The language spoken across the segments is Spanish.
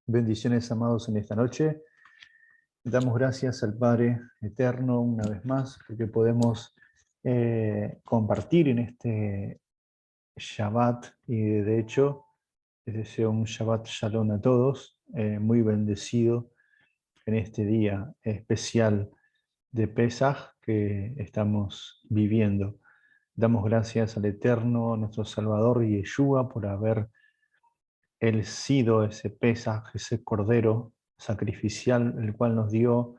Bendiciones, amados, en esta noche. Damos gracias al Padre Eterno una vez más porque podemos compartir en este Shabbat y de hecho les deseo un Shabbat Shalom a todos, muy bendecido en este día especial de Pesaj que estamos viviendo. Damos gracias al Eterno, nuestro Salvador Yeshua, por haber Él sido ese Pesaj, ese Cordero sacrificial, el cual nos dio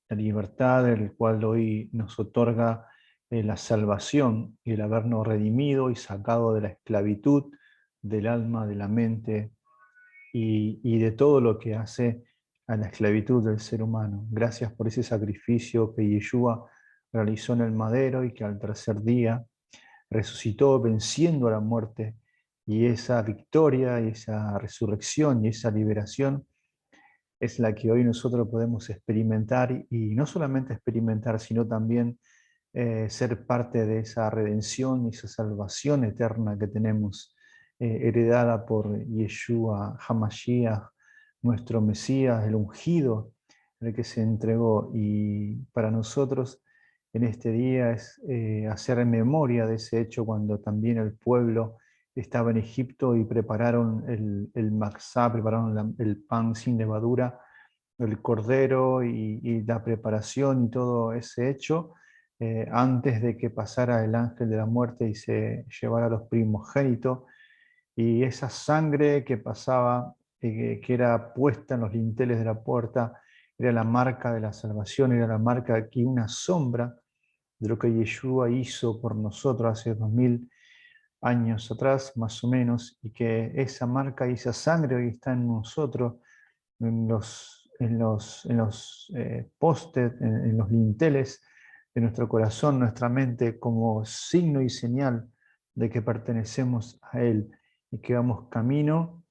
la libertad, el cual hoy nos otorga la salvación y el habernos redimido y sacado de la esclavitud del alma, de la mente y de todo lo que hace a la esclavitud del ser humano. Gracias por ese sacrificio que Yeshua realizó en el madero y que al tercer día resucitó venciendo a la muerte, y esa victoria, y esa resurrección y esa liberación es la que hoy nosotros podemos experimentar, y no solamente experimentar, sino también ser parte de esa redención y esa salvación eterna que tenemos heredada por Yeshua HaMashiach, nuestro Mesías, el ungido, el que se entregó. Y para nosotros en este día es hacer memoria de ese hecho cuando también el pueblo estaba en Egipto y prepararon el matzá, prepararon el pan sin levadura, el cordero y la preparación y todo ese hecho antes de que pasara el ángel de la muerte y se llevara a los primogénitos, y esa sangre que pasaba, que era puesta en los dinteles de la puerta, era la marca de la salvación, era la marca aquí, una sombra de lo que Yeshua hizo por nosotros hace 2000 años atrás, más o menos, y que esa marca y esa sangre hoy está en nosotros, en los postes, en los linteles de nuestro corazón, nuestra mente, como signo y señal de que pertenecemos a Él y que vamos camino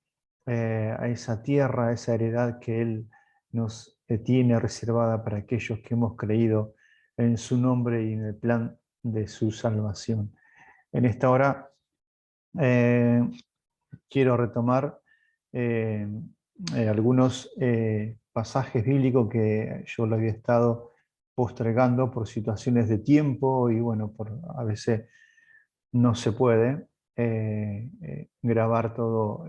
a esa tierra, a esa heredad que Él nos tiene reservada para aquellos que hemos creído en su nombre y en el plan de su salvación. En esta hora eh, quiero retomar eh, algunos pasajes bíblicos que yo lo había estado postergando por situaciones de tiempo y bueno, a veces no se puede grabar todo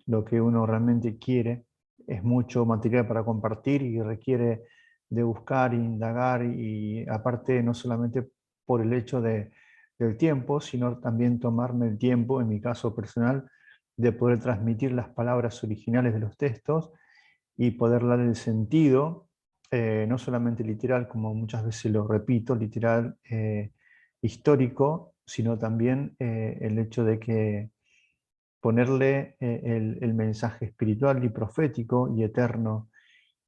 lo que uno realmente quiere. Es mucho material para compartir y requiere de buscar, indagar y aparte no solamente por el hecho del tiempo, sino también tomarme el tiempo, en mi caso personal, de poder transmitir las palabras originales de los textos y poder dar el sentido, no solamente literal, como muchas veces lo repito, literal histórico, sino también el hecho de que ponerle el mensaje espiritual y profético y eterno,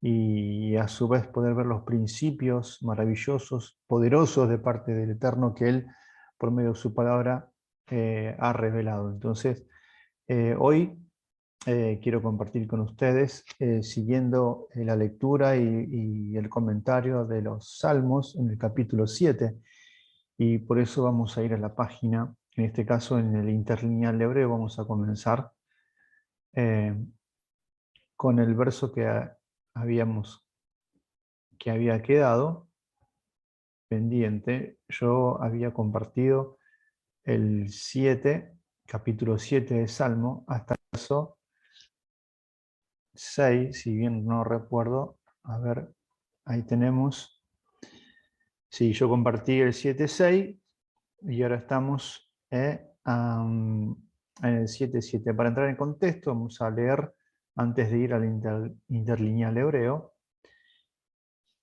y a su vez poder ver los principios maravillosos, poderosos de parte del Eterno que Él, por medio de su palabra, ha revelado. Entonces, hoy quiero compartir con ustedes, siguiendo la lectura y el comentario de los Salmos en el capítulo 7, y por eso vamos a ir a la página, en este caso en el interlineal hebreo, vamos a comenzar eh, con el verso habíamos, que había quedado pendiente. Yo había compartido el 7, capítulo 7 de Salmo, hasta el verso 6, si bien no recuerdo. A ver, ahí tenemos. Sí, yo compartí el 7.6 y ahora estamos en el 7.7. Para entrar en contexto, vamos a leer, antes de ir al interlineal hebreo,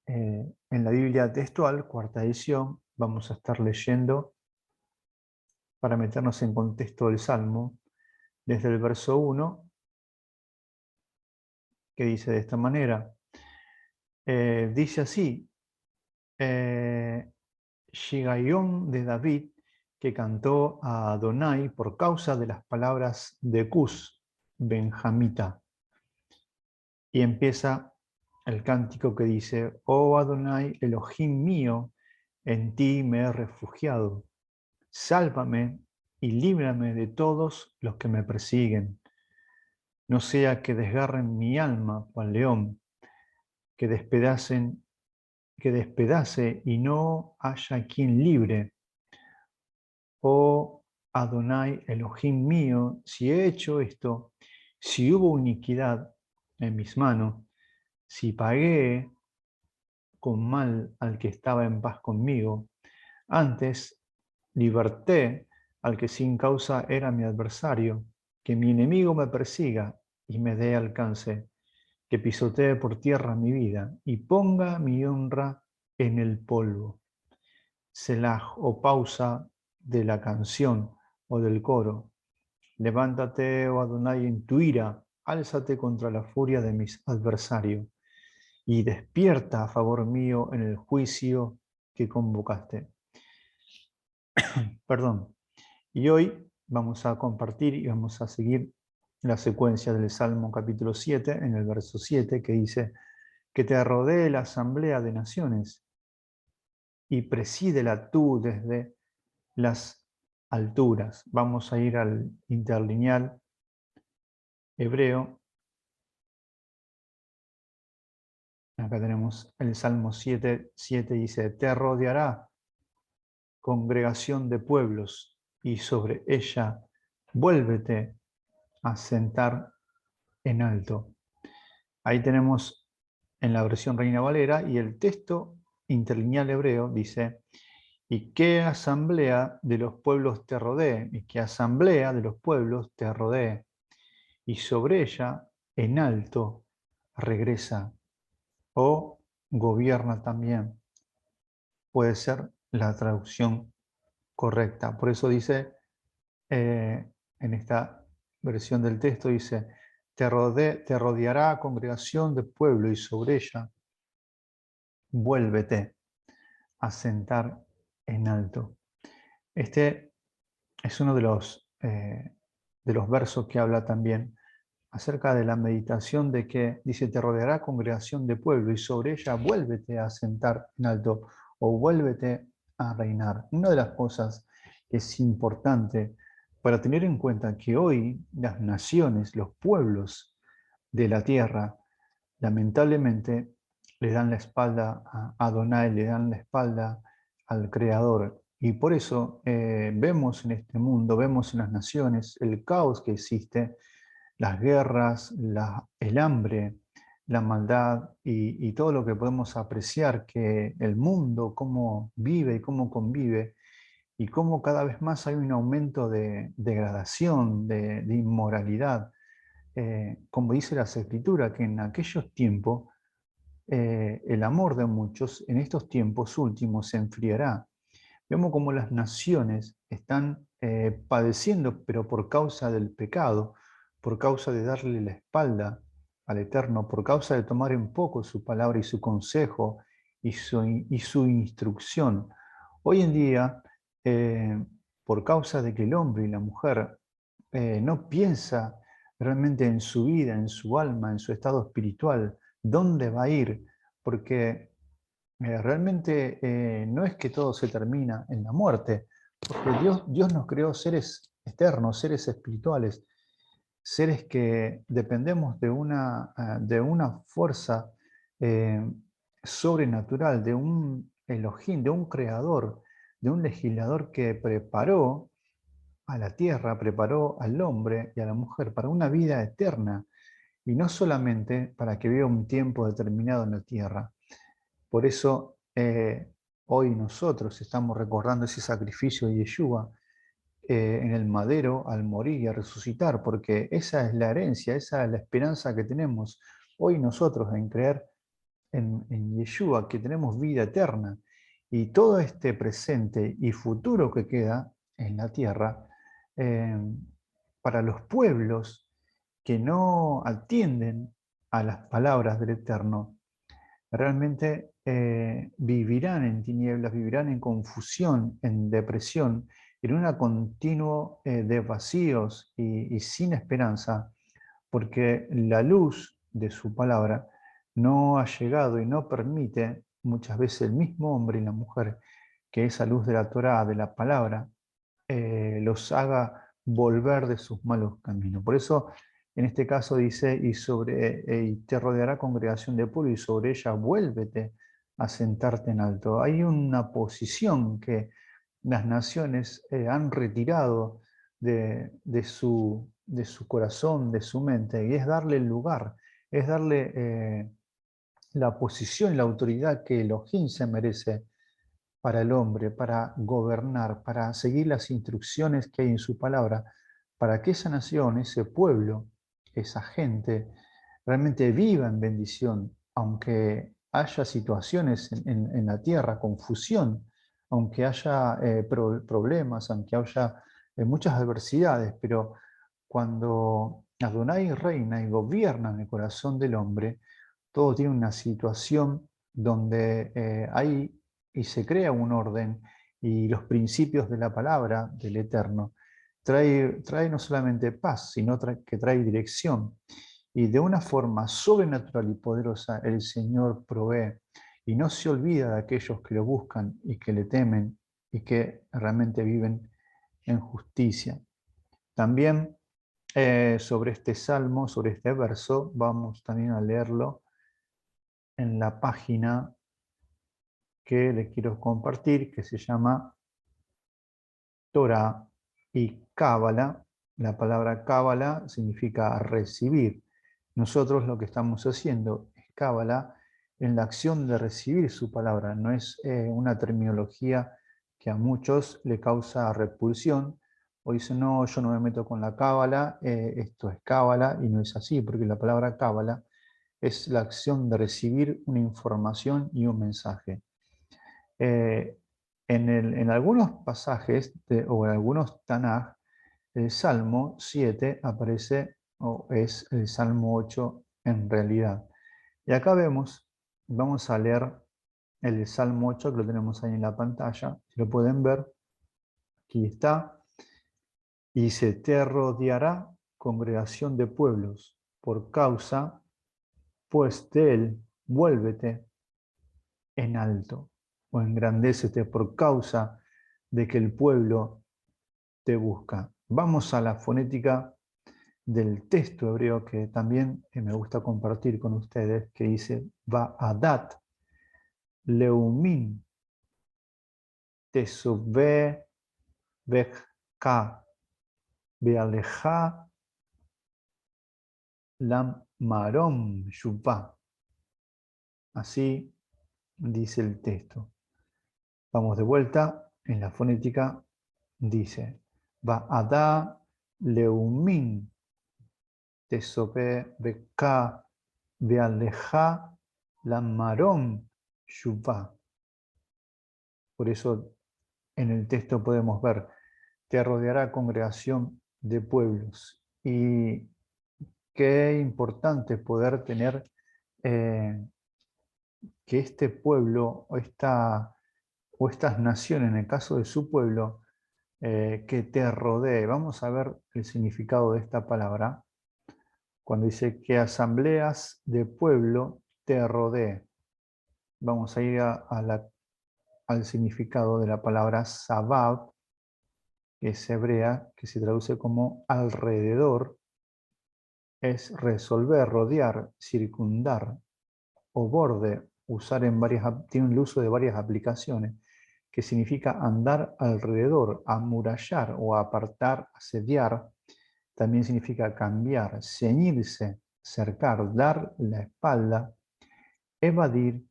en la Biblia textual, cuarta edición, vamos a estar leyendo, para meternos en contexto del Salmo, desde el verso 1, que dice de esta manera. Dice así, Shigaión de David, que cantó a Adonai por causa de las palabras de Cus, benjamita. Y empieza el cántico que dice, oh Adonai, Elohim mío, en ti me he refugiado. Sálvame y líbrame de todos los que me persiguen, no sea que desgarren mi alma cual león, que despedace y no haya quien libre. Oh Adonai, Elohim mío, si he hecho esto, si hubo iniquidad en mis manos, si pagué con mal al que estaba en paz conmigo, antes liberté al que sin causa era mi adversario, que mi enemigo me persiga y me dé alcance, que pisotee por tierra mi vida y ponga mi honra en el polvo. Selah o pausa de la canción o del coro. Levántate, oh Adonai, en tu ira, álzate contra la furia de mis adversarios y despierta a favor mío en el juicio que convocaste. Perdón. Y hoy vamos a compartir y vamos a seguir la secuencia del Salmo capítulo 7, en el verso 7, que dice, que te rodee la asamblea de naciones y presídela tú desde las alturas. Vamos a ir al interlineal hebreo. Acá tenemos el Salmo 7, 7 dice, te rodeará congregación de pueblos y sobre ella vuélvete a sentar en alto. Ahí tenemos en la versión Reina Valera y el texto interlineal hebreo dice, y qué asamblea de los pueblos te rodee, y qué asamblea de los pueblos te rodee, y sobre ella en alto regresa o gobierna también. Puede ser la traducción correcta. Por eso dice, en esta versión del texto, dice, te rodeará congregación de pueblo y sobre ella vuélvete a sentar en alto. Este es uno de los versos que habla también acerca de la meditación de que dice, te rodeará congregación de pueblo y sobre ella vuélvete a sentar en alto o vuélvete a reinar. Una de las cosas que es importante para tener en cuenta que hoy las naciones, los pueblos de la tierra, lamentablemente le dan la espalda a Adonai, le dan la espalda al Creador. Y por eso vemos en este mundo, vemos en las naciones el caos que existe, las guerras, el hambre, la maldad y todo lo que podemos apreciar que el mundo, cómo vive y cómo convive, y cómo cada vez más hay un aumento de degradación, de inmoralidad. Como dice la Escritura, que en aquellos tiempos el amor de muchos en estos tiempos últimos se enfriará. Vemos cómo las naciones están padeciendo, pero por causa del pecado, por causa de darle la espalda al Eterno, por causa de tomar en poco su palabra y su consejo y su instrucción. Hoy en día, por causa de que el hombre y la mujer no piensa realmente en su vida, en su alma, en su estado espiritual, dónde va a ir, porque realmente no es que todo se termina en la muerte, porque Dios nos creó seres eternos, seres espirituales, seres que dependemos de una fuerza eh, sobrenatural, de un Elohim, de un creador, de un legislador que preparó a la tierra, preparó al hombre y a la mujer para una vida eterna, y no solamente para que viva un tiempo determinado en la tierra. Por eso hoy nosotros estamos recordando ese sacrificio de Yeshua en el madero al morir y a resucitar, porque esa es la herencia, esa es la esperanza que tenemos hoy nosotros en creer en Yeshua, que tenemos vida eterna. Y todo este presente y futuro que queda en la tierra, eh, para los pueblos que no atienden a las palabras del Eterno, realmente vivirán en tinieblas, vivirán en confusión, en depresión, en una continuo de vacíos y sin esperanza, porque la luz de su palabra no ha llegado y no permite muchas veces el mismo hombre y la mujer que esa luz de la Torá, de la palabra, los haga volver de sus malos caminos. Por eso En este caso dice, y te rodeará congregación de pueblo, y sobre ella vuélvete a sentarte en alto. Hay una posición que las naciones han retirado de su corazón, de su mente, y es darle el lugar, es darle la posición y la autoridad que Elohim se merece para el hombre, para gobernar, para seguir las instrucciones que hay en su palabra, para que esa nación, ese pueblo, esa gente, realmente viva en bendición, aunque haya situaciones en la tierra, confusión, aunque haya problemas, aunque haya muchas adversidades, pero cuando Adonai reina y gobierna en el corazón del hombre, todo tiene una situación donde hay y se crea un orden y los principios de la palabra del Eterno trae no solamente paz, sino que trae dirección. Y de una forma sobrenatural y poderosa el Señor provee y no se olvida de aquellos que lo buscan y que le temen y que realmente viven en justicia. También sobre este salmo, sobre este verso, vamos también a leerlo en la página que les quiero compartir, que se llama Torah y Cábala. La palabra Cábala significa recibir. Nosotros lo que estamos haciendo es Cábala en la acción de recibir su palabra. No es una terminología que a muchos le causa repulsión. O dicen, no, yo no me meto con la Cábala, esto es Cábala, y no es así, porque la palabra Cábala es la acción de recibir una información y un mensaje. Eh, en algunos pasajes o en algunos Tanaj, el Salmo 7 aparece o es el Salmo 8 en realidad. Y acá vamos a leer el Salmo 8 que lo tenemos ahí en la pantalla. Si lo pueden ver, aquí está. Y dice, te rodeará congregación de pueblos por causa, pues de él, vuélvete en alto o engrandécete por causa de que el pueblo te busca. Vamos a la fonética del texto hebreo que también me gusta compartir con ustedes, que dice Va'adat Leumin Tesubeh Bechka Bealeja Lam Marom Shuvah. Así dice el texto. Vamos de vuelta en la fonética. Dice Va'adat Leumin Tesubeh Bechka Bealeja Lam Marom Shuvah. Por eso en el texto podemos ver, te rodeará congregación de pueblos. Y qué importante poder tener que este pueblo o estas naciones, en el caso de su pueblo, que te rodee. Vamos a ver el significado de esta palabra. Cuando dice que asambleas de pueblo te rodee. Vamos a ir al significado de la palabra sabab, que es hebrea, que se traduce como alrededor, es resolver, rodear, circundar o borde, tiene el uso de varias aplicaciones, que significa andar alrededor, amurallar o apartar, asediar. También significa cambiar, ceñirse, cercar, dar la espalda, evadir,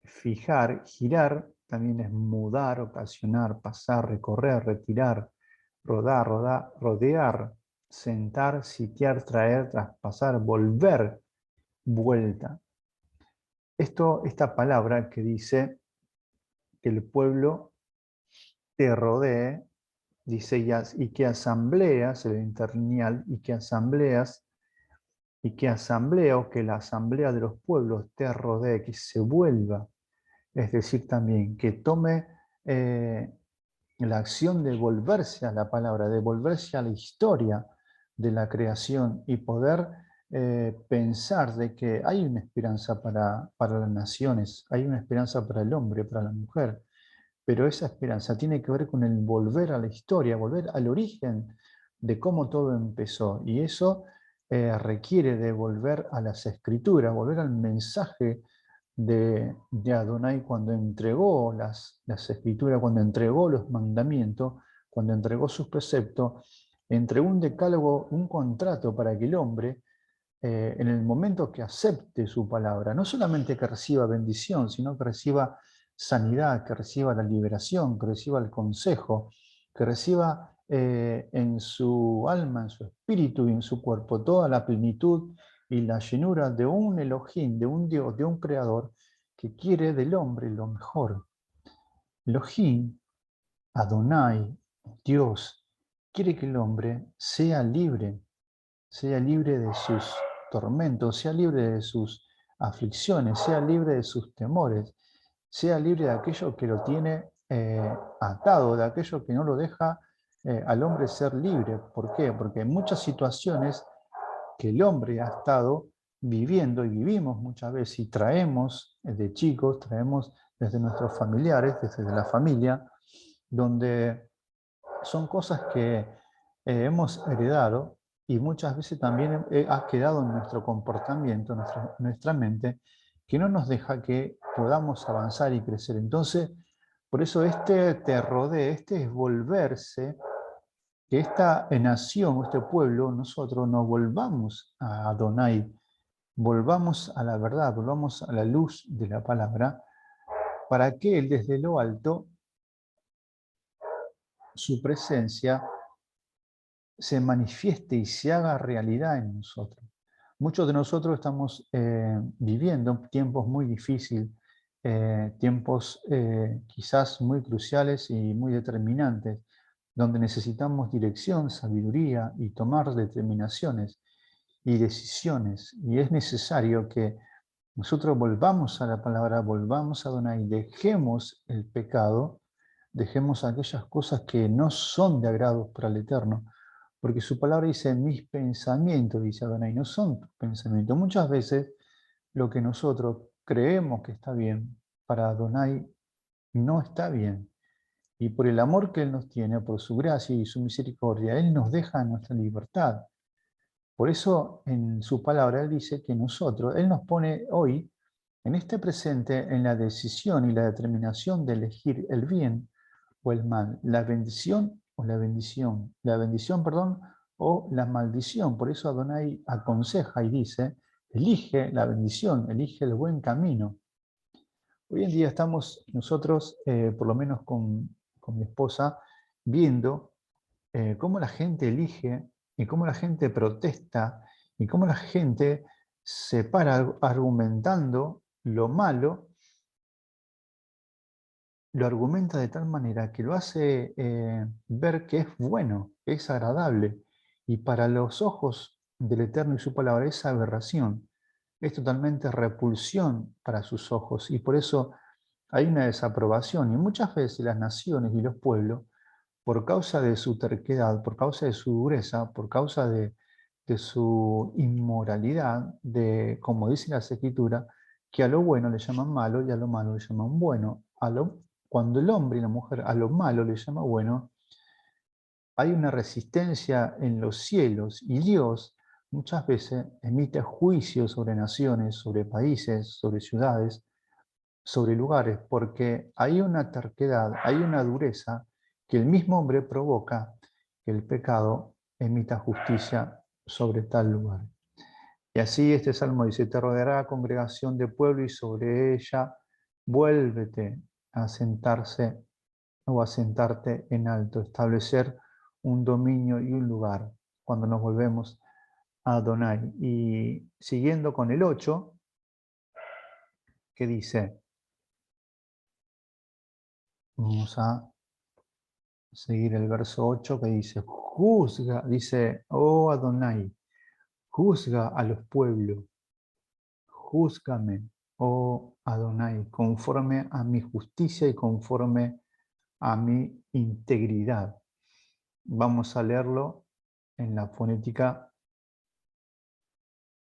fijar, girar, también es mudar, ocasionar, pasar, recorrer, retirar, rodear, sentar, sitiar, traer, traspasar, volver, vuelta. Esta palabra que dice que el pueblo te rodee, dice y que asambleas, el interlineal, y que asamblea o que la asamblea de los pueblos te rodee, que se vuelva. Es decir, también que tome la acción de volverse a la palabra, de volverse a la historia de la creación y poder pensar de que hay una esperanza para las naciones, hay una esperanza para el hombre, para la mujer, pero esa esperanza tiene que ver con el volver a la historia, volver al origen de cómo todo empezó. Y eso requiere de volver a las escrituras, volver al mensaje de Adonai cuando entregó las escrituras, cuando entregó los mandamientos, cuando entregó sus preceptos, entregó un decálogo, un contrato para que el hombre, en el momento que acepte su palabra, no solamente que reciba bendición, sino que reciba sanidad, que reciba la liberación, que reciba el consejo, que reciba en su alma, en su espíritu y en su cuerpo toda la plenitud y la llenura de un Elohim, de un Dios, de un Creador que quiere del hombre lo mejor. Elohim, Adonai, Dios, quiere que el hombre sea libre de sus tormentos, sea libre de sus aflicciones, sea libre de sus temores, sea libre de aquello que lo tiene atado, de aquello que no lo deja al hombre ser libre. ¿Por qué? Porque en muchas situaciones que el hombre ha estado viviendo y vivimos muchas veces y traemos de chicos, traemos desde nuestros familiares, desde la familia, donde son cosas que hemos heredado y muchas veces también ha quedado en nuestro comportamiento, nuestra mente, que no nos deja que podamos avanzar y crecer. Entonces, por eso este te rodea, este es volverse, que esta nación, este pueblo, nosotros nos volvamos a Adonai, volvamos a la verdad, volvamos a la luz de la palabra, para que Él desde lo alto, su presencia, se manifieste y se haga realidad en nosotros. Muchos de nosotros estamos viviendo tiempos muy difíciles, tiempos quizás muy cruciales y muy determinantes, donde necesitamos dirección, sabiduría y tomar determinaciones y decisiones. Y es necesario que nosotros volvamos a la palabra, volvamos a Adonai, dejemos el pecado, dejemos aquellas cosas que no son de agrado para el Eterno, porque su palabra dice, mis pensamientos, dice Adonai, no son tus pensamientos. Muchas veces lo que nosotros creemos que está bien, para Adonai no está bien. Y por el amor que Él nos tiene, por su gracia y su misericordia, Él nos deja en nuestra libertad. Por eso en su palabra Él dice que nosotros, Él nos pone hoy, en este presente, en la decisión y la determinación de elegir el bien o el mal, la bendición o la bendición, perdón, o la maldición. Por eso Adonai aconseja y dice, elige la bendición, elige el buen camino. Hoy en día estamos nosotros, por lo menos con mi esposa, viendo cómo la gente elige y cómo la gente protesta y cómo la gente se para argumentando lo malo, lo argumenta de tal manera que lo hace ver que es bueno, que es agradable. Y para los ojos del Eterno y su palabra es aberración, es totalmente repulsión para sus ojos. Y por eso hay una desaprobación. Y muchas veces las naciones y los pueblos, por causa de su terquedad, por causa de su dureza, por causa de su inmoralidad, de, como dice la Escritura, que a lo bueno le llaman malo y a lo malo le llaman bueno. Cuando el hombre y la mujer a lo malo le llama bueno, hay una resistencia en los cielos y Dios muchas veces emite juicios sobre naciones, sobre países, sobre ciudades, sobre lugares, porque hay una terquedad, hay una dureza que el mismo hombre provoca que el pecado emita justicia sobre tal lugar. Y así este salmo dice, te rodeará congregación de pueblo y sobre ella vuélvete a sentarse o a sentarte en alto, establecer un dominio y un lugar cuando nos volvemos a Adonai. Y siguiendo con el 8, que dice, vamos a seguir el verso 8 que dice, juzga, dice, oh Adonai, juzga a los pueblos, júzgame, oh Adonai, conforme a mi justicia y conforme a mi integridad. Vamos a leerlo en la fonética.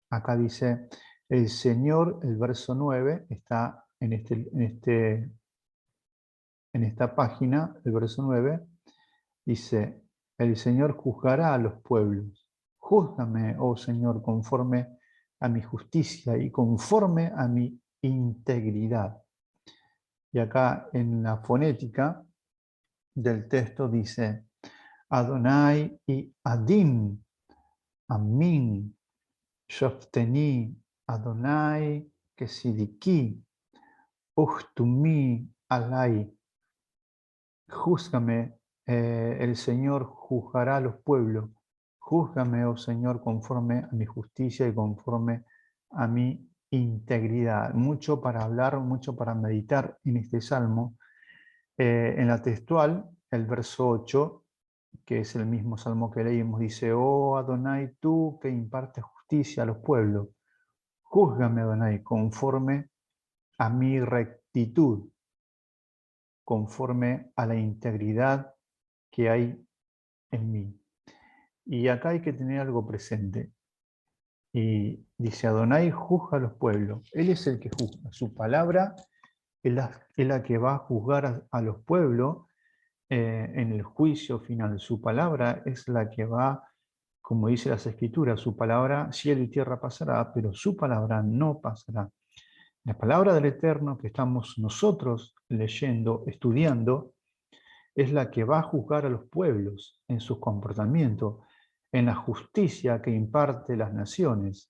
Acá dice, el Señor, el verso 9, está en esta página, el verso 9, dice, el Señor juzgará a los pueblos, Júzgame, oh Señor, conforme a mi justicia y conforme a mi integridad. Y acá en la fonética del texto dice Adonai y Adin, Amin, Shofteni, Adonai, Kesidiki, Uchtumi, Alai. Júzgame, el Señor juzgará a los pueblos. Júzgame, oh Señor, conforme a mi justicia y conforme a mi integridad. Mucho para hablar, mucho para meditar en este salmo. En la textual, el verso 8, que es el mismo salmo que leímos, dice, oh Adonai, tú que impartes justicia a los pueblos, júzgame, Adonai, conforme a mi rectitud, conforme a la integridad que hay en mí. Y acá hay que tener algo presente. Y dice, Adonai juzga a los pueblos. Él es el que juzga. Su palabra es la que va a juzgar a los pueblos en el juicio final. Su palabra es la que va, como dice las Escrituras, su palabra, cielo y tierra pasará, pero su palabra no pasará. La palabra del Eterno que estamos nosotros leyendo, estudiando, es la que va a juzgar a los pueblos en sus comportamientos, en la justicia que imparte las naciones,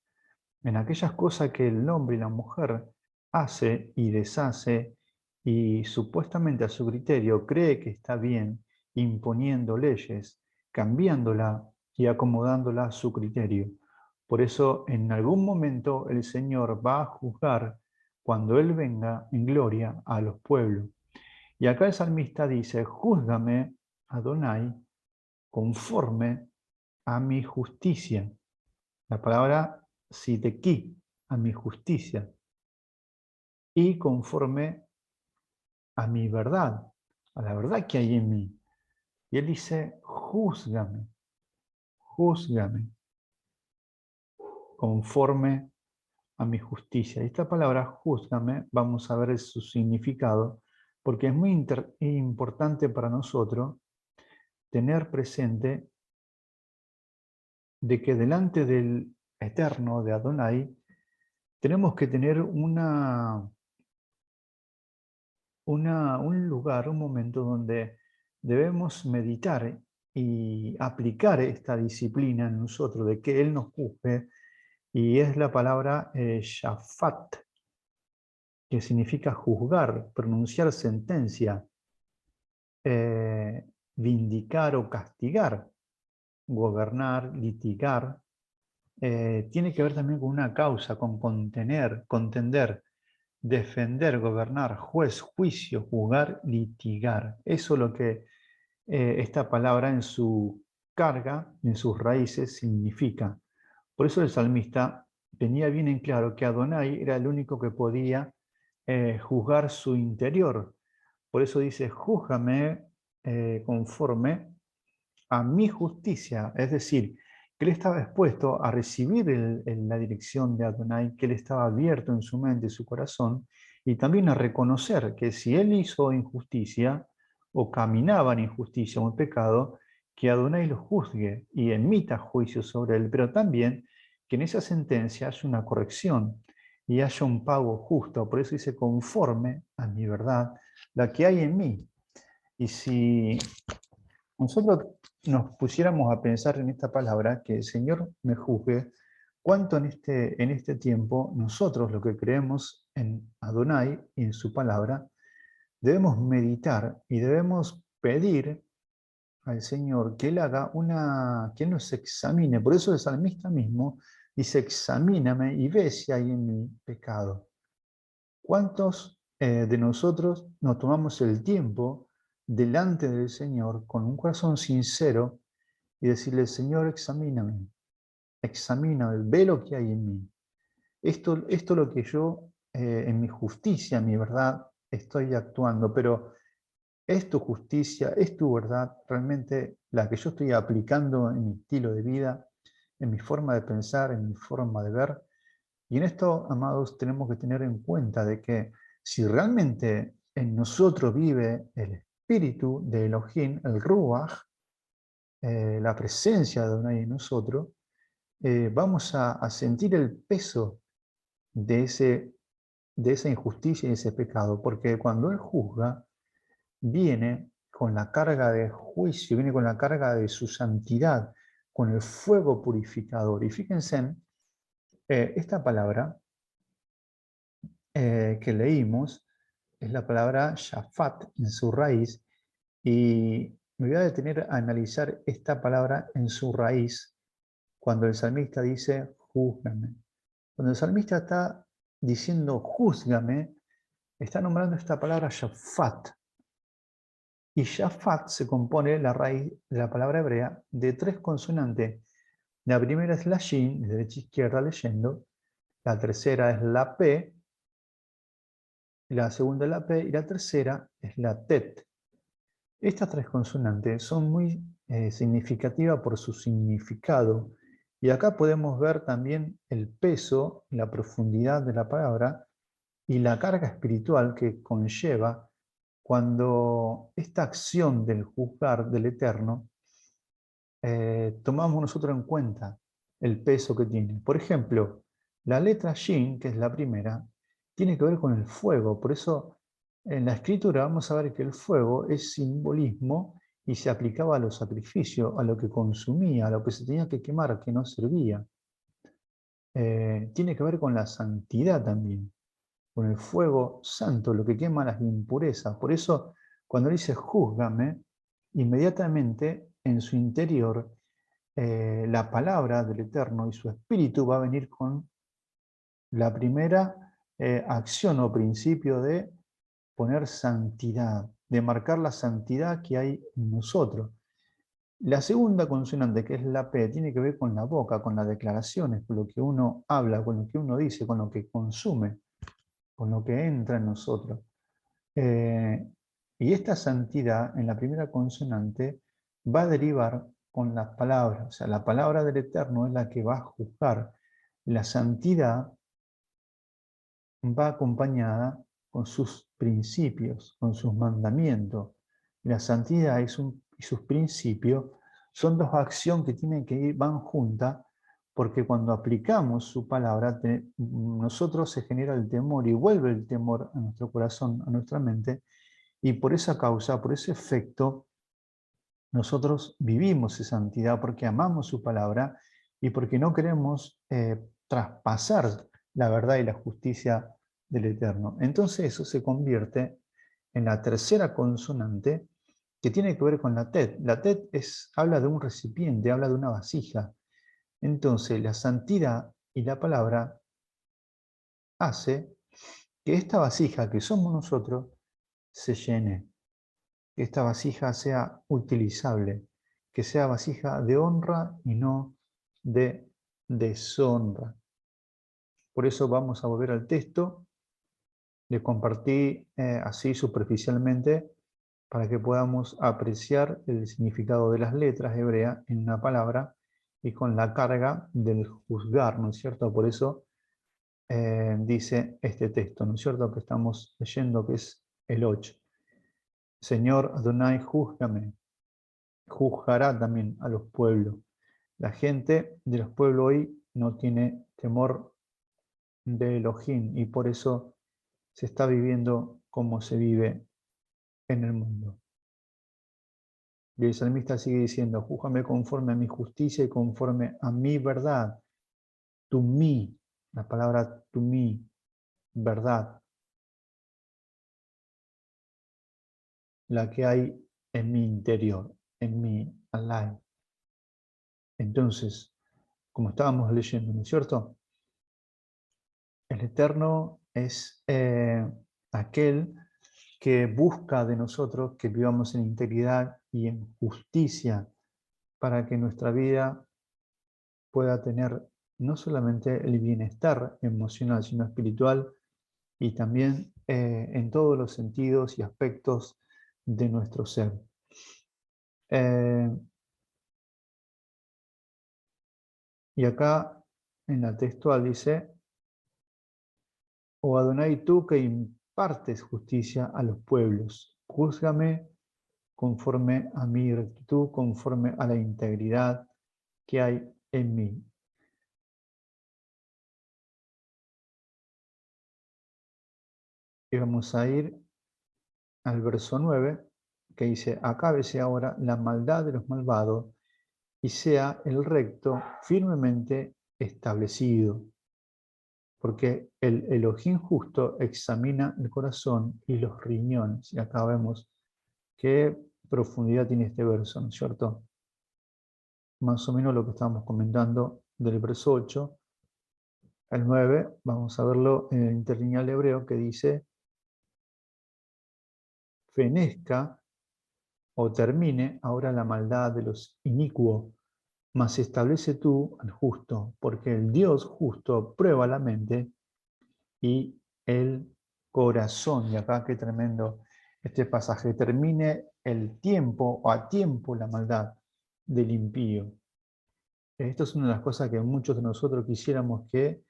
en aquellas cosas que el hombre y la mujer hace y deshace y supuestamente a su criterio cree que está bien, imponiendo leyes, cambiándola y acomodándola a su criterio. Por eso en algún momento el Señor va a juzgar cuando Él venga en gloria a los pueblos. Y acá el salmista dice, júzgame, Adonai, conforme a mi justicia. La palabra sideki, a mi justicia. Y conforme a mi verdad, a la verdad que hay en mí. Y él dice, júzgame, júzgame, conforme a mi justicia. Y esta palabra, júzgame, vamos a ver su significado, porque es muy importante para nosotros tener presente de que delante del Eterno, de Adonai, tenemos que tener un lugar, un momento donde debemos meditar y aplicar esta disciplina en nosotros, de que Él nos juzgue, y es la palabra shafat, que significa juzgar, pronunciar sentencia, vindicar o castigar, gobernar, litigar. Tiene que ver también con una causa, con contener, contender, defender, gobernar, juez, juicio, juzgar, litigar. Eso es lo que esta palabra en su carga, en sus raíces, significa. Por eso el salmista tenía bien en claro que Adonai era el único que podía juzgar su interior. Por eso dice, júzgame conforme a mi justicia, es decir, que él estaba expuesto a recibir la dirección de Adonai, que él estaba abierto en su mente y su corazón, y también a reconocer que si él hizo injusticia o caminaba en injusticia o en pecado, que Adonai lo juzgue y emita juicio sobre él, pero también que en esa sentencia haya una corrección y haya un pago justo. Por eso dice, conforme a mi verdad, la que hay en mí. Y si nosotros nos pusiéramos a pensar en esta palabra, que el Señor me juzgue, cuánto en este tiempo nosotros, lo que creemos en Adonai y en su palabra, debemos meditar y debemos pedir al Señor que Él haga que Él nos examine. Por eso el salmista mismo dice, examíname y ve si hay en mí pecado. ¿Cuántos de nosotros nos tomamos el tiempo delante del Señor con un corazón sincero y decirle, Señor, examíname, examíname, ve lo que hay en mí? Esto es lo que yo, en mi justicia, en mi verdad, estoy actuando, pero ¿es tu justicia, es tu verdad realmente la que yo estoy aplicando en mi estilo de vida, en mi forma de pensar, en mi forma de ver? Y en esto, amados, tenemos que tener en cuenta de que si realmente en nosotros vive el espíritu de Elohim, el Ruach, la presencia de Adonai en nosotros, vamos a sentir el peso de esa injusticia y ese pecado, porque cuando Él juzga, viene con la carga de juicio, viene con la carga de su santidad, con el fuego purificador. Y fíjense, esta palabra que leímos es la palabra shafat en su raíz, y me voy a detener a analizar esta palabra en su raíz cuando el salmista dice, júzgame. Cuando el salmista está diciendo, júzgame, está nombrando esta palabra shafat. Y shafat se compone, la raíz de la palabra hebrea, de tres consonantes. La primera es la shin, de derecha a izquierda leyendo. La tercera es la p. La segunda es la p. Y la tercera es la tet. Estas tres consonantes son muy significativas por su significado. Y acá podemos ver también el peso, la profundidad de la palabra y la carga espiritual que conlleva cuando esta acción del juzgar del Eterno tomamos nosotros en cuenta el peso que tiene. Por ejemplo, la letra Shin, que es la primera, tiene que ver con el fuego. Por eso en la escritura vamos a ver que el fuego es simbolismo y se aplicaba a los sacrificios, a lo que consumía, a lo que se tenía que quemar, que no servía. Tiene que ver con la santidad también, con el fuego santo, lo que quema las impurezas. Por eso, cuando dice júzgame, inmediatamente en su interior la palabra del Eterno y su espíritu va a venir con la primera acción o principio de poner santidad, de marcar la santidad que hay en nosotros. La segunda consonante, que es la P, tiene que ver con la boca, con las declaraciones, con lo que uno habla, con lo que uno dice, con lo que consume, con lo que entra en nosotros. Y esta santidad en la primera consonante va a derivar con las palabras. O sea, la palabra del Eterno es la que va a juzgar. La santidad va acompañada con sus principios, con sus mandamientos. La santidad y sus principios son dos acciones que tienen que ir, van juntas, porque cuando aplicamos su palabra, nosotros se genera el temor y vuelve el temor a nuestro corazón, a nuestra mente, y por esa causa, por ese efecto, nosotros vivimos esa santidad porque amamos su palabra y porque no queremos traspasar la verdad y la justicia del Eterno. Entonces eso se convierte en la tercera consonante que tiene que ver con la tet. La tet habla de un recipiente, habla de una vasija. Entonces la santidad y la palabra hace que esta vasija que somos nosotros se llene, que esta vasija sea utilizable, que sea vasija de honra y no de deshonra. Por eso vamos a volver al texto. Le compartí así superficialmente para que podamos apreciar el significado de las letras hebreas en una palabra y con la carga del juzgar, ¿no es cierto? Por eso dice este texto, ¿no es cierto? Que estamos leyendo, que es el 8. Señor Adonai, júzgame, juzgará también a los pueblos. La gente de los pueblos hoy no tiene temor de Elohim y por eso se está viviendo como se vive en el mundo. Y el salmista sigue diciendo, júzgame conforme a mi justicia y conforme a mi verdad. To me, la palabra to me, verdad, la que hay en mi interior, en mi alive. Entonces, como estábamos leyendo, ¿no es cierto? El Eterno es aquel que busca de nosotros que vivamos en integridad y en justicia para que nuestra vida pueda tener no solamente el bienestar emocional, sino espiritual y también en todos los sentidos y aspectos de nuestro ser. Y acá en la textual dice, oh Adonai, tú que impartes justicia a los pueblos, júzgame conforme a mi rectitud, conforme a la integridad que hay en mí. Y vamos a ir al verso 9, que dice: acábese ahora la maldad de los malvados y sea el recto firmemente establecido. Porque el Elohim justo examina el corazón y los riñones. Y acá vemos qué profundidad tiene este verso, ¿no es cierto? Más o menos lo que estábamos comentando del verso 8 al 9, vamos a verlo en el interlineal hebreo que dice: fenezca o termine ahora la maldad de los inicuos, mas establece tú al justo, porque el Dios justo prueba la mente y el corazón. Y acá qué tremendo este pasaje: termine el tiempo o a tiempo la maldad del impío. Esto es una de las cosas que muchos de nosotros quisiéramos que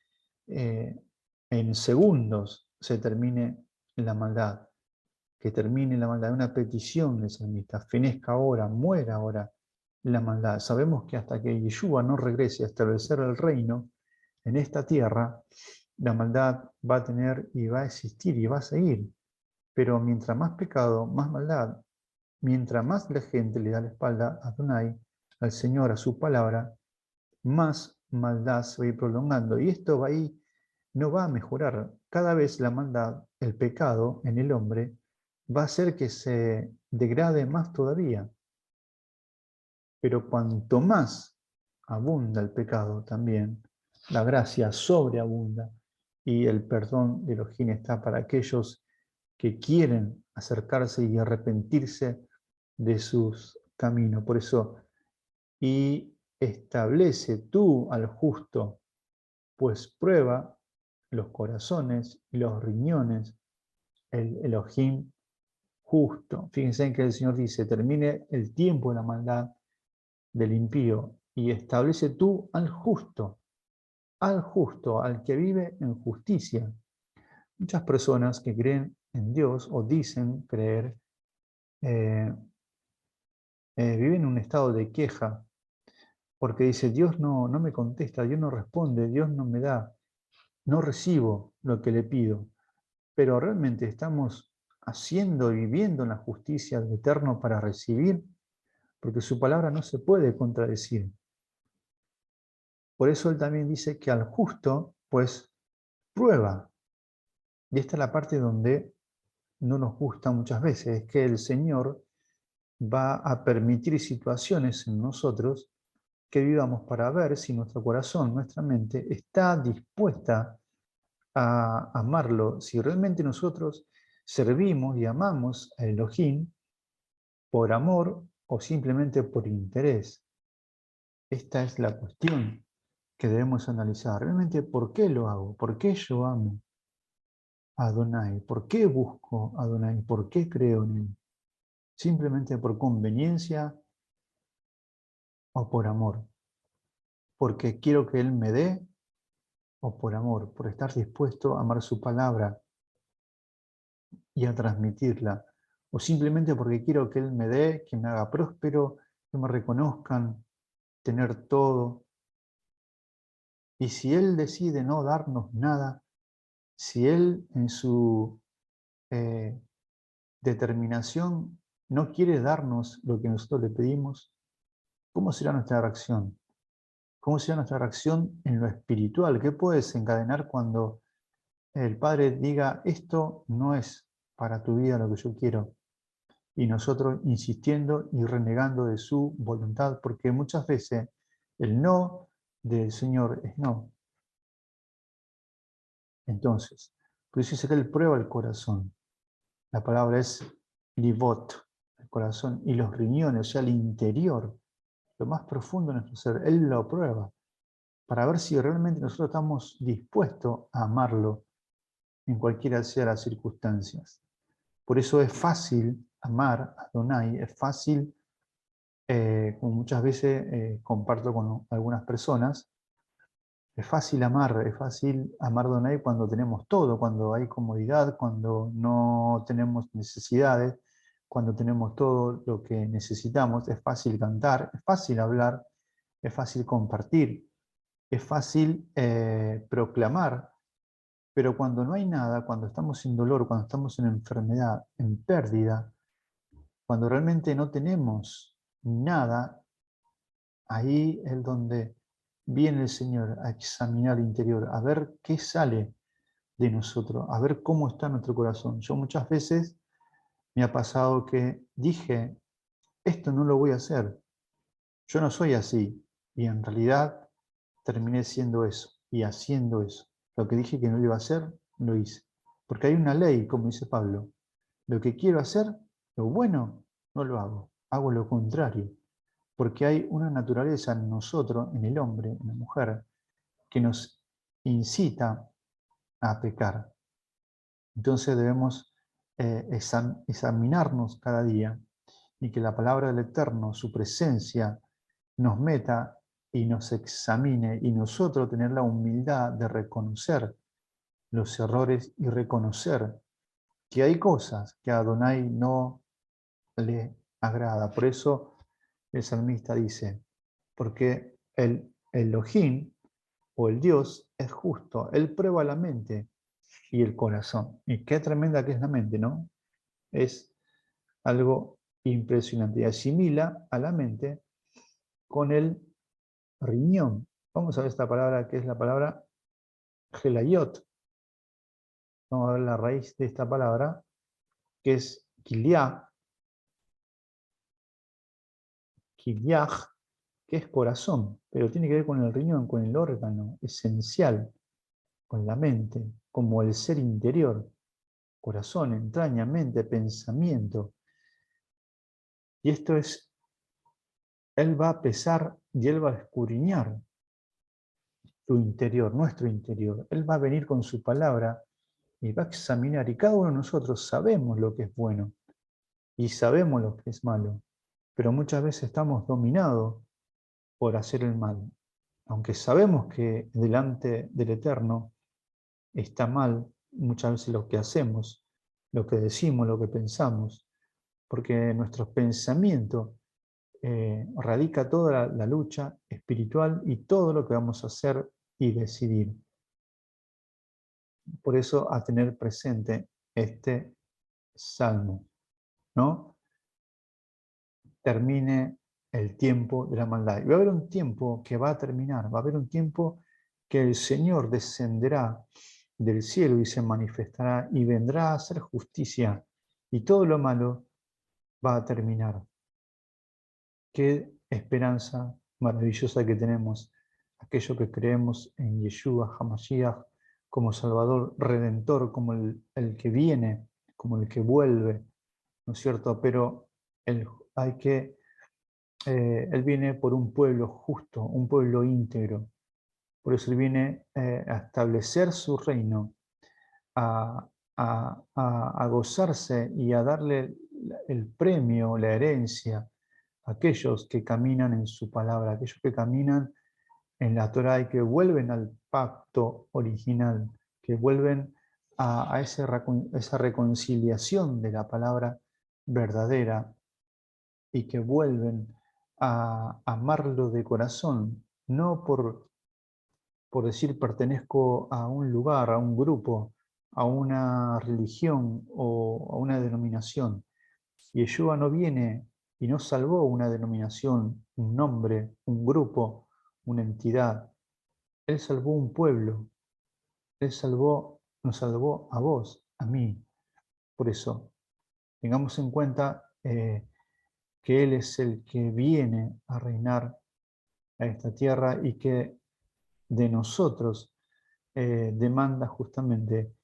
en segundos se termine la maldad, que termine la maldad. Una petición del salmista: fenezca ahora, muera ahora la maldad. Sabemos que hasta que Yeshua no regrese a establecer el reino en esta tierra, la maldad va a tener y va a existir y va a seguir. Pero mientras más pecado, más maldad. Mientras más la gente le da la espalda a Adonai, al Señor, a su palabra, más maldad se va a ir prolongando. Y esto va a ir, no va a mejorar. Cada vez la maldad, el pecado en el hombre, va a hacer que se degrade más todavía. Pero cuanto más abunda el pecado también, la gracia sobreabunda y el perdón de Elohim está para aquellos que quieren acercarse y arrepentirse de sus caminos. Por eso, y establece tú al justo, pues prueba los corazones y los riñones, el Elohim justo. Fíjense en que el Señor dice: termine el tiempo de la maldad del impío y establece tú al justo, al que vive en justicia. Muchas personas que creen en Dios o dicen creer, eh, viven en un estado de queja, porque dice: Dios no me contesta, Dios no responde, Dios no me da, no recibo lo que le pido. Pero realmente estamos haciendo y viviendo en la justicia del Eterno para recibir, porque su palabra no se puede contradecir. Por eso él también dice que al justo, pues, prueba. Y esta es la parte donde no nos gusta muchas veces, es que el Señor va a permitir situaciones en nosotros que vivamos para ver si nuestro corazón, nuestra mente, está dispuesta a amarlo, si realmente nosotros servimos y amamos a Elohim por amor o simplemente por interés. Esta es la cuestión que debemos analizar. Realmente, ¿por qué lo hago? ¿Por qué yo amo a Adonai? ¿Por qué busco a Adonai? ¿Por qué creo en él? ¿Simplemente por conveniencia o por amor? ¿Porque quiero que él me dé o por amor? Por estar dispuesto a amar su palabra y a transmitirla. O simplemente porque quiero que él me dé, que me haga próspero, que me reconozcan, tener todo. Y si él decide no darnos nada, si él en su eh, determinación no quiere darnos lo que nosotros le pedimos, ¿cómo será nuestra reacción? ¿Cómo será nuestra reacción en lo espiritual? ¿Qué puede desencadenar cuando el Padre diga: esto no es para tu vida lo que yo quiero? Y nosotros insistiendo y renegando de su voluntad, porque muchas veces el no del Señor es no. Entonces, por eso dice que Él prueba el corazón. La palabra es livot, el corazón, y los riñones, o sea, el interior, lo más profundo de nuestro ser. Él lo prueba para ver si realmente nosotros estamos dispuestos a amarlo en cualquiera sea las circunstancias. Por eso es fácil amar a Adonai, es fácil, como muchas veces comparto con algunas personas, es fácil amar a Adonai cuando tenemos todo, cuando hay comodidad, cuando no tenemos necesidades, cuando tenemos todo lo que necesitamos. Es fácil cantar, es fácil hablar, es fácil compartir, es fácil proclamar Pero cuando no hay nada, cuando estamos sin dolor, cuando estamos en enfermedad, en pérdida, cuando realmente no tenemos nada, ahí es donde viene el Señor a examinar el interior, a ver qué sale de nosotros, a ver cómo está nuestro corazón. Yo muchas veces me ha pasado que dije, esto no lo voy a hacer, yo no soy así, y en realidad terminé siendo eso y haciendo eso. Lo que dije que no iba a hacer, lo hice. Porque hay una ley, como dice Pablo, lo que quiero hacer, lo bueno, no lo hago, hago lo contrario. Porque hay una naturaleza en nosotros, en el hombre, en la mujer, que nos incita a pecar. Entonces debemos examinarnos cada día y que la palabra del Eterno, su presencia, nos meta y nos examine y nosotros tener la humildad de reconocer los errores y reconocer que hay cosas que a Adonai no le agrada. Por eso el salmista dice, porque el Elohim o el Dios es justo, Él prueba la mente y el corazón. Y qué tremenda que es la mente, ¿no? Es algo impresionante. Y asimila a la mente con el riñón. Vamos a ver esta palabra que es la palabra gelayot. Vamos a ver la raíz de esta palabra, que es kiliá, kiliaj, que es corazón, pero tiene que ver con el riñón, con el órgano esencial, con la mente, como el ser interior, corazón, entraña, mente, pensamiento. Y esto es, Él va a pesar y Él va a escudriñar tu interior, nuestro interior. Él va a venir con su palabra y va a examinar. Y cada uno de nosotros sabemos lo que es bueno y sabemos lo que es malo. Pero muchas veces estamos dominados por hacer el mal. Aunque sabemos que delante del Eterno está mal muchas veces lo que hacemos, lo que decimos, lo que pensamos, porque en nuestros pensamientos radica toda la lucha espiritual y todo lo que vamos a hacer y decidir. Por eso a tener presente este salmo, ¿no? Termine el tiempo de la maldad. Y va a haber un tiempo que va a terminar, va a haber un tiempo que el Señor descenderá del cielo y se manifestará y vendrá a hacer justicia y todo lo malo va a terminar. Qué esperanza maravillosa que tenemos, aquello que creemos en Yeshua HaMashiach como Salvador Redentor, como el que viene, como el que vuelve, ¿no es cierto? Pero hay que, Él viene por un pueblo justo, un pueblo íntegro. Por eso Él viene a establecer su reino, a, a gozarse y a darle el premio, la herencia a aquellos que caminan en su palabra, aquellos que caminan en la Torá y que vuelven al pacto original, que vuelven a esa reconciliación de la palabra verdadera y que vuelven a amarlo de corazón, no por decir pertenezco a un lugar, a un grupo, a una religión o a una denominación. Yeshua no viene y no salvó una denominación, un nombre, un grupo, una entidad. Él salvó un pueblo. Él nos salvó a vos, a mí. Por eso, tengamos en cuenta que Él es el que viene a reinar a esta tierra y que de nosotros demanda justamente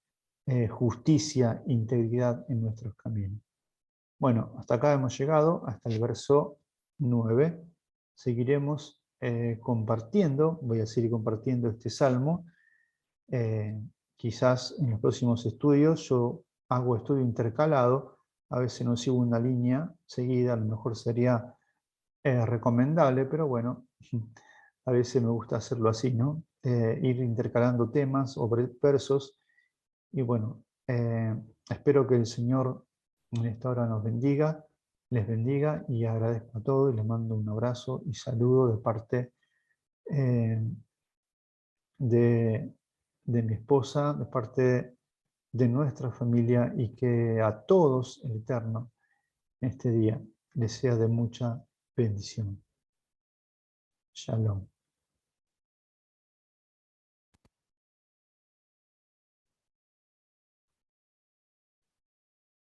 justicia, integridad en nuestros caminos. Bueno, hasta acá hemos llegado, hasta el verso 9. Seguiremos compartiendo, voy a seguir compartiendo este salmo. Quizás en los próximos estudios yo hago estudio intercalado, a veces no sigo una línea seguida, a lo mejor sería recomendable, pero bueno, a veces me gusta hacerlo así, ¿no? Ir intercalando temas o versos. Y bueno, espero que el Señor en esta hora nos bendiga, les bendiga y agradezco a todos y les mando un abrazo y saludo de parte de de mi esposa, de parte de nuestra familia, y que a todos el Eterno este día les sea de mucha bendición. Shalom.